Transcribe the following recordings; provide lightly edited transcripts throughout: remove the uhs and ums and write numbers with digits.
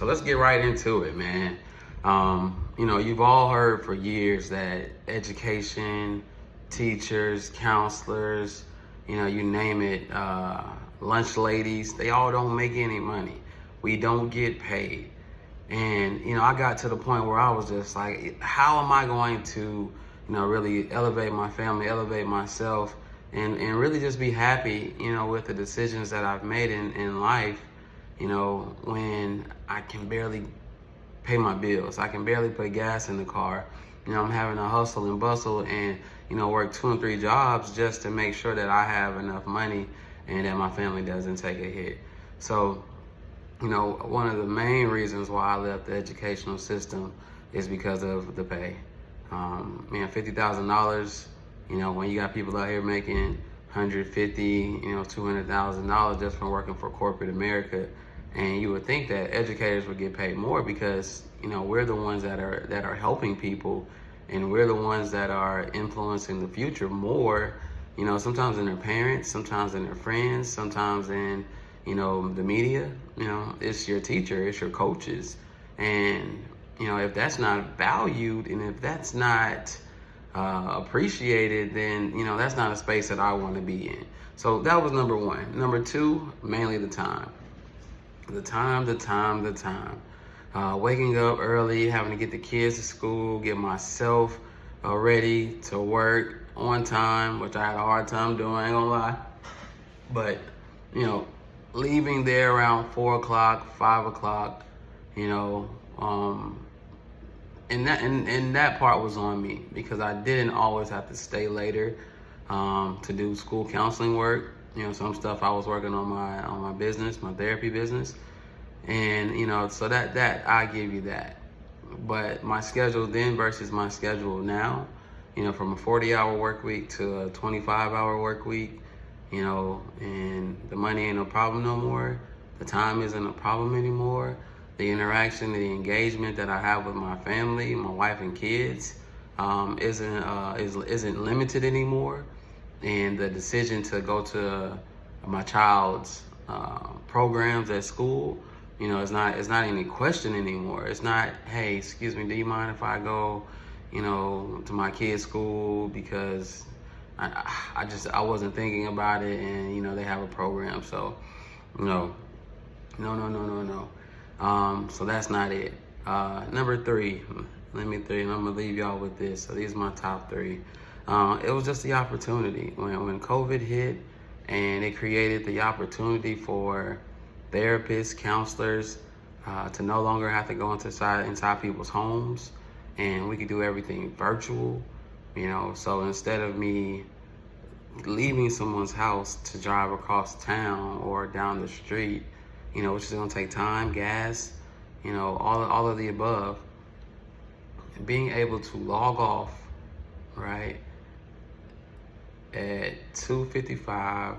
So let's get right into it, man. You've all heard for years that education, teachers, counselors, you name it, lunch ladies, they all don't make any money. We don't get paid. And, I got to the point where I was just like, how am I going to, really elevate my family, elevate myself, and really just be happy, with the decisions that I've made in life, when I can barely pay my bills. I can barely put gas in the car. I'm having to hustle and bustle and, work 2 and 3 jobs just to make sure that I have enough money and that my family doesn't take a hit. So, one of the main reasons why I left the educational system is because of the pay. $50,000, when you got people out here making $150,000, $200,000 just from working for corporate America. And you would think that educators would get paid more because, we're the ones that are helping people, and we're the ones that are influencing the future more, sometimes in their parents, sometimes in their friends, sometimes in, the media. It's your teacher, it's your coaches. And, if that's not valued and if that's not appreciated, then, that's not a space that I want to be in. So that was number one. Number two, mainly the time. The time. Waking up early, having to get the kids to school, get myself ready to work on time, which I had a hard time doing, I ain't gonna lie. But, leaving there around 4 o'clock, 5 o'clock, and that part was on me because I didn't always have to stay later to do school counseling work. Some stuff I was working on my business, my therapy business. And, so that I give you that. But my schedule then versus my schedule now, from a 40-hour work week to a 25-hour work week, and the money ain't no problem no more. The time isn't a problem anymore. The interaction, the engagement that I have with my family, my wife and kids, isn't limited anymore. And the decision to go to my child's programs at school, it's not any question anymore. It's not, hey, excuse me, do you mind if I go, to my kid's school because I wasn't thinking about it, and they have a program. So no. So that's not it. Number three, and I'm gonna leave y'all with this. So these are my top 3. It was just the opportunity when COVID hit, and it created the opportunity for therapists, counselors, to no longer have to go inside people's homes, and we could do everything virtual. So instead of me leaving someone's house to drive across town or down the street, which is gonna take time, gas, all of the above, being able to log off, right, at 2:55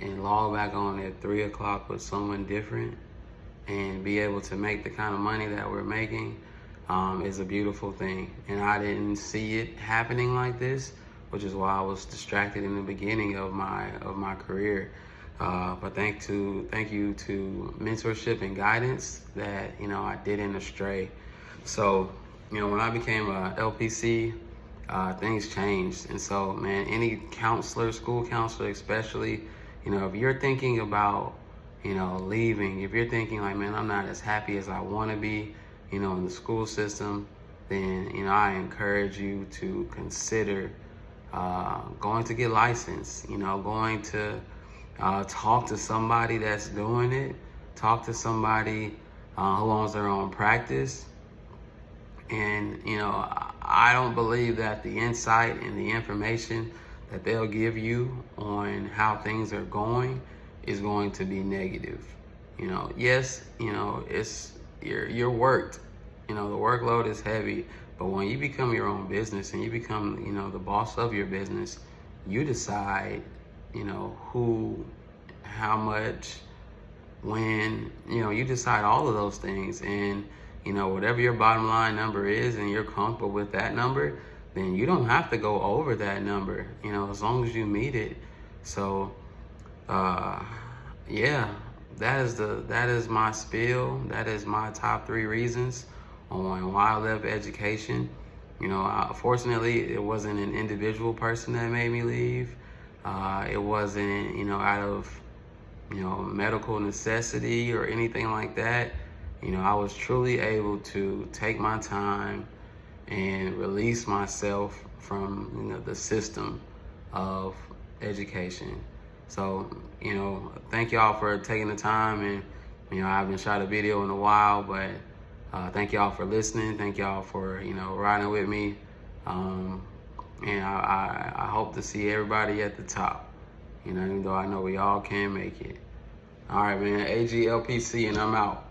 and log back on at 3 o'clock with someone different and be able to make the kind of money that we're making is a beautiful thing. And I didn't see it happening like this, which is why I was distracted in the beginning of my career. But thank you to mentorship and guidance that, I didn't astray. So, when I became a LPC, things changed. And so, man, any counselor, school counselor especially, if you're thinking about, leaving, if you're thinking like, man, I'm not as happy as I want to be, in the school system, then, I encourage you to consider going to get licensed, going to talk to somebody that's doing it, talk to somebody who owns their own practice. And, I don't believe that the insight and the information that they'll give you on how things are going is going to be negative. Yes, it's you're worked. The workload is heavy, but when you become your own business and you become, the boss of your business, you decide, who, how much, when, you decide all of those things. And, whatever your bottom line number is and you're comfortable with that number, then you don't have to go over that number, as long as you meet it. So, yeah, that is my spiel. That is my top 3 reasons on why I left education. You know, fortunately, it wasn't an individual person that made me leave. It wasn't, you know, out of, you know, medical necessity or anything like that. You know, I was truly able to take my time and release myself from, you know, the system of education. So, you know, thank y'all for taking the time, and, you know, I haven't shot a video in a while, but thank y'all for listening. Thank y'all for, you know, riding with me. And I hope to see everybody at the top, you know, even though I know we all can make it. All right, man, AGLPC, and I'm out.